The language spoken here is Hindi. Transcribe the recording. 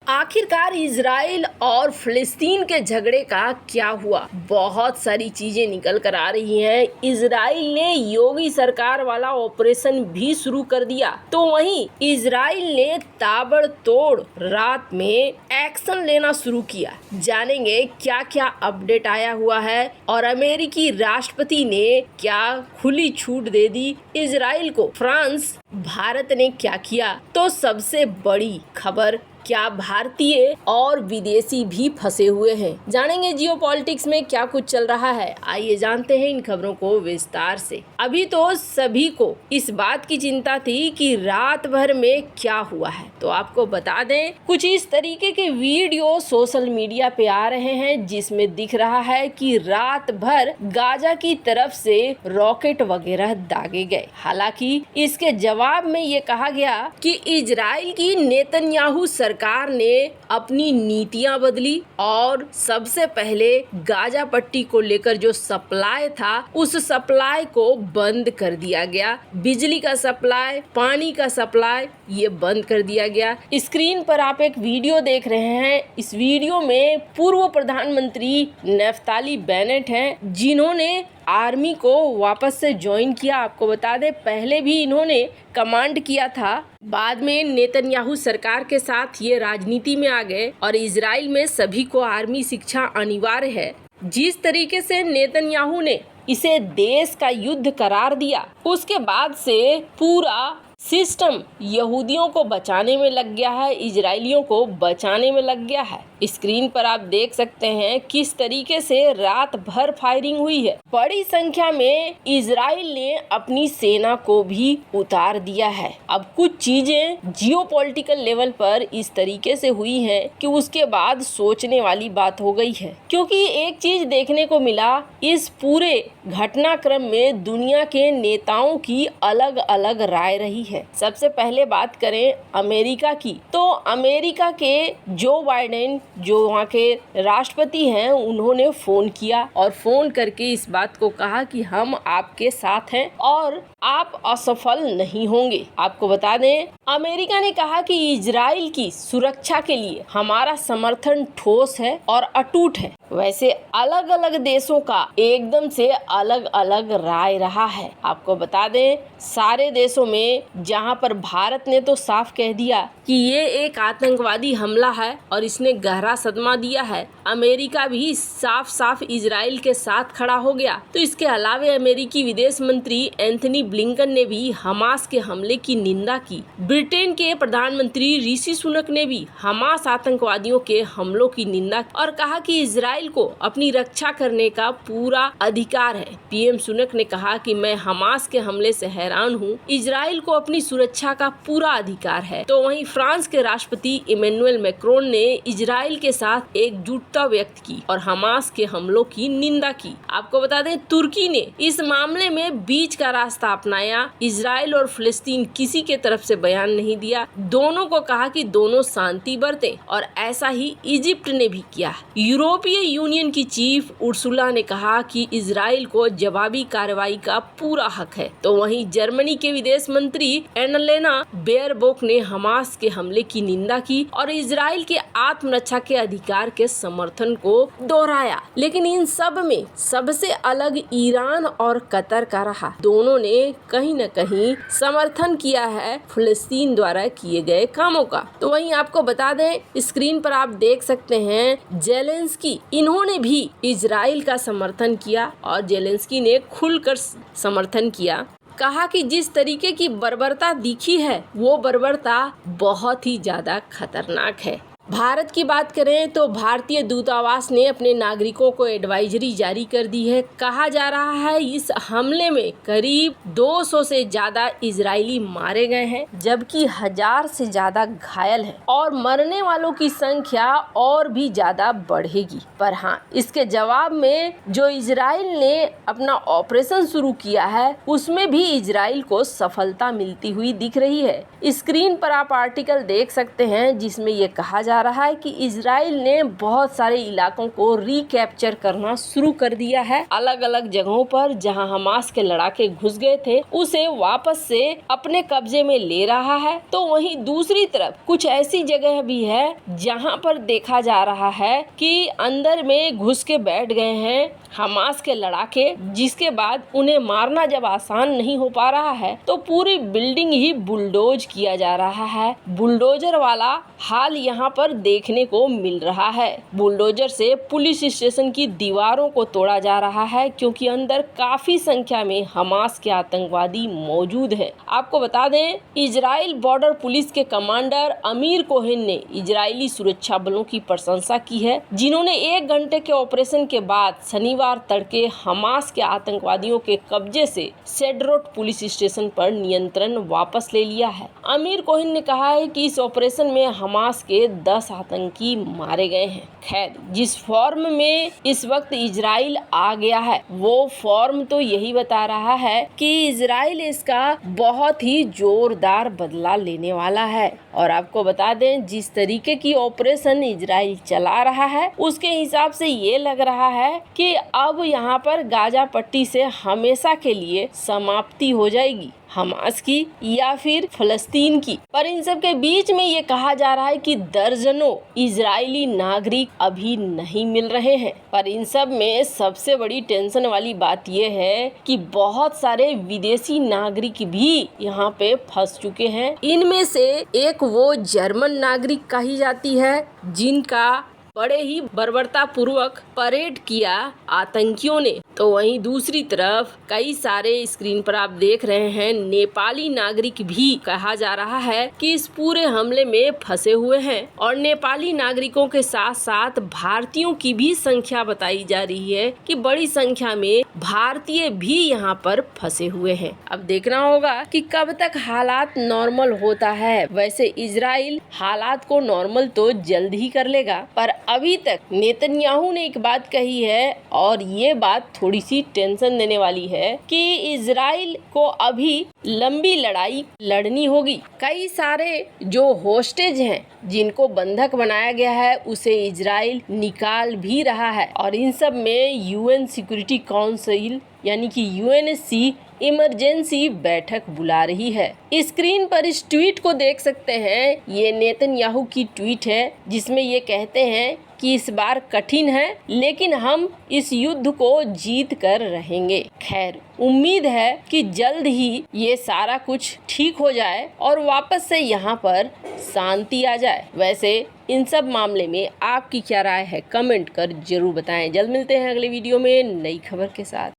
आखिरकार इजराइल और फिलिस्तीन के झगड़े का क्या हुआ? बहुत सारी चीजें निकल कर आ रही हैं। इजराइल ने योगी सरकार वाला ऑपरेशन भी शुरू कर दिया, तो वहीं इजराइल ने ताबड़तोड़ रात में एक्शन लेना शुरू किया। जानेंगे क्या क्या अपडेट आया हुआ है और अमेरिकी राष्ट्रपति ने क्या खुली छूट दे दी इजराइल को। फ्रांस, भारत ने क्या किया? तो सबसे बड़ी खबर, क्या भारतीय और विदेशी भी फंसे हुए हैं? जानेंगे जियोपॉलिटिक्स में क्या कुछ चल रहा है। आइए जानते हैं इन खबरों को विस्तार से। अभी तो सभी को इस बात की चिंता थी कि रात भर में क्या हुआ है, तो आपको बता दें कुछ इस तरीके के वीडियो सोशल मीडिया पे आ रहे हैं जिसमें दिख रहा है कि रात भर गाजा की तरफ से रॉकेट वगैरह दागे गए। हालांकि इसके जवाब में ये कहा गया कि इजराइल की नेतन्याहू सरकार ने अपनी नीतियां बदली और सबसे पहले गाजा पट्टी को लेकर जो सप्लाई था उस सप्लाई को बंद कर दिया गया। बिजली का सप्लाई, पानी का सप्लाई ये बंद कर दिया गया। स्क्रीन पर आप एक वीडियो देख रहे हैं। इस वीडियो में पूर्व प्रधानमंत्री नफ्ताली बेनेट हैं जिन्होंने आर्मी को वापस से ज्वाइन किया। आपको बता दें पहले भी इन्होंने कमांड किया था, बाद में नेतन्याहू सरकार के साथ ये राजनीति में आ गए और इजराइल में सभी को आर्मी शिक्षा अनिवार्य है। जिस तरीके से नेतन्याहू ने इसे देश का युद्ध करार दिया, उसके बाद से पूरा सिस्टम यहूदियों को बचाने में लग गया है, इजरायलियों को बचाने में लग गया है। स्क्रीन पर आप देख सकते हैं किस तरीके से रात भर फायरिंग हुई है। बड़ी संख्या में इजराइल ने अपनी सेना को भी उतार दिया है। अब कुछ चीजें जियोपॉलिटिकल लेवल पर इस तरीके से हुई हैं कि उसके बाद सोचने वाली बात हो गई है, क्योंकि एक चीज देखने को मिला इस पूरे घटनाक्रम में दुनिया के नेताओं की अलग अलग राय रही है। सबसे पहले बात करें अमेरिका की, तो अमेरिका के जो बाइडेन जो वहाँ के राष्ट्रपति हैं उन्होंने फोन किया और फोन करके इस बात को कहा कि हम आपके साथ हैं और आप असफल नहीं होंगे। आपको बता दें अमेरिका ने कहा कि इजराइल की सुरक्षा के लिए हमारा समर्थन ठोस है और अटूट है। वैसे अलग अलग देशों का एकदम से अलग अलग राय रहा है। आपको बता दें सारे देशों में जहां पर भारत ने तो साफ कह दिया कि ये एक आतंकवादी हमला है और इसने गहरा सदमा दिया है, अमेरिका भी साफ साफ इजराइल के साथ खड़ा हो गया। तो इसके अलावा अमेरिकी विदेश मंत्री एंथनी ब्लिंकन ने भी हमास के हमले की निंदा की। ब्रिटेन के प्रधानमंत्री ऋषि सुनक ने भी हमास आतंकवादियों के हमलों की निंदा और कहा कि इजराइल को अपनी रक्षा करने का पूरा अधिकार है। पीएम सुनक ने कहा कि मैं हमास के हमले से हैरान हूँ, इजराइल को अपनी सुरक्षा का पूरा अधिकार है। तो वहीं फ्रांस के राष्ट्रपति इमैनुअल मैक्रोन ने इजराइल के साथ एकजुटता व्यक्त की और हमास के हमलों की निंदा की। आपको बता दें तुर्की ने इस मामले में बीच का रास्ता अपनाया। इजराइल और फिलिस्तीन किसी के तरफ से बयान नहीं दिया, दोनों को कहा कि दोनों शांति बरतें और ऐसा ही इजिप्ट ने भी किया। यूरोपीय यूनियन की चीफ उर्सुला ने कहा कि इजराइल को जवाबी कार्रवाई का पूरा हक है। तो वहीं जर्मनी के विदेश मंत्री एनालेना बेयरबोक ने हमास के हमले की निंदा की और इजराइल के आत्मरक्षा के अधिकार के समर्थन को दोहराया। लेकिन इन सब में सबसे अलग ईरान और कतर का रहा। दोनों ने कहीं न कहीं समर्थन किया है फिलिस्तीन द्वारा किए गए कामों का। तो वहीं आपको बता दें स्क्रीन पर आप देख सकते हैं जेलेंस्की, इन्होंने भी इजराइल का समर्थन किया और जेलेंस्की ने खुलकर समर्थन किया। कहा कि जिस तरीके की बर्बरता दिखी है वो बर्बरता बहुत ही ज्यादा खतरनाक है। भारत की बात करें तो भारतीय दूतावास ने अपने नागरिकों को एडवाइजरी जारी कर दी है। कहा जा रहा है इस हमले में करीब 200 से ज्यादा इजरायली मारे गए हैं, जबकि 1000 से ज्यादा घायल हैं और मरने वालों की संख्या और भी ज्यादा बढ़ेगी। पर हाँ, इसके जवाब में जो इजराइल ने अपना ऑपरेशन शुरू किया है उसमें भी इजराइल को सफलता मिलती हुई दिख रही है। स्क्रीन पर आप आर्टिकल देख सकते हैं जिसमें ये कहा जा जा रहा है कि इजराइल ने बहुत सारे इलाकों को रिकैप्चर करना शुरू कर दिया है। अलग अलग जगहों पर जहां हमास के लड़ाके घुस गए थे उसे वापस से अपने कब्जे में ले रहा है। तो वहीं दूसरी तरफ कुछ ऐसी जगह भी है जहां पर देखा जा रहा है कि अंदर में घुस के बैठ गए हैं हमास के लड़ाके, जिसके बाद उन्हें मारना जब आसान नहीं हो पा रहा है तो पूरी बिल्डिंग ही बुलडोज किया जा रहा है। बुलडोजर वाला हाल यहाँ पर देखने को मिल रहा है। बुलडोजर से पुलिस स्टेशन की दीवारों को तोड़ा जा रहा है क्योंकि अंदर काफी संख्या में हमास के आतंकवादी मौजूद है। आपको बता दें, इजराइल बॉर्डर पुलिस के कमांडर अमीर कोहेन ने इजरायली सुरक्षा बलों की प्रशंसा की है, जिन्होंने 1 घंटे के ऑपरेशन के बाद शनिवार तड़के हमास के आतंकवादियों के कब्जे से सेड्रोट पुलिस स्टेशन पर नियंत्रण वापस ले लिया है। अमीर कोहेन ने कहा है कि इस ऑपरेशन में हमास के 10 आतंकी मारे गए हैं। खैर, जिस फॉर्म में इस वक्त इजराइल आ गया है वो फॉर्म तो यही बता रहा है कि इजराइल इसका बहुत ही जोरदार बदला लेने वाला है। और आपको बता दें, जिस तरीके की ऑपरेशन इजराइल चला रहा है उसके हिसाब से ये लग रहा है कि अब यहाँ पर गाजा पट्टी से हमेशा के लिए समाप्ति हो जाएगी, हमास की या फिर फलस्तीन की। पर इन सब के बीच में ये कहा जा रहा है कि दर्जनों इजरायली नागरिक अभी नहीं मिल रहे हैं। पर इन सब में सबसे बड़ी टेंशन वाली बात ये है कि बहुत सारे विदेशी नागरिक भी यहाँ पे फंस चुके हैं। इनमें से एक वो जर्मन नागरिक कही जाती है जिनका बड़े ही बर्बरता पूर्वक परेड किया आतंकियों ने। तो वहीं दूसरी तरफ कई सारे स्क्रीन पर आप देख रहे हैं नेपाली नागरिक भी कहा जा रहा है कि इस पूरे हमले में फंसे हुए हैं। और नेपाली नागरिकों के साथ साथ भारतीयों की भी संख्या बताई जा रही है कि बड़ी संख्या में भारतीय भी यहाँ पर फंसे हुए हैं। अब देखना होगा कि कब तक हालात नॉर्मल होता है। वैसे इजराइल हालात को नॉर्मल तो जल्द ही कर लेगा, पर अभी तक नेतन्याहू ने एक बात कही है और ये बात थोड़ी सी टेंशन देने वाली है कि इजराइल को अभी लंबी लड़ाई लड़नी होगी। कई सारे जो होस्टेज हैं जिनको बंधक बनाया गया है उसे इजराइल निकाल भी रहा है। और इन सब में यूएन सिक्योरिटी काउंसिल यानी कि यूएनएससी इमरजेंसी बैठक बुला रही है। स्क्रीन पर इस ट्वीट को देख सकते हैं, ये नेतन्याहू की ट्वीट है जिसमें ये कहते हैं कि इस बार कठिन है लेकिन हम इस युद्ध को जीत कर रहेंगे। खैर, उम्मीद है कि जल्द ही ये सारा कुछ ठीक हो जाए और वापस से यहाँ पर शांति आ जाए। वैसे इन सब मामले में आपकी क्या राय है, कमेंट कर जरूर बताएं। जल्द मिलते हैं अगले वीडियो में नई खबर के साथ।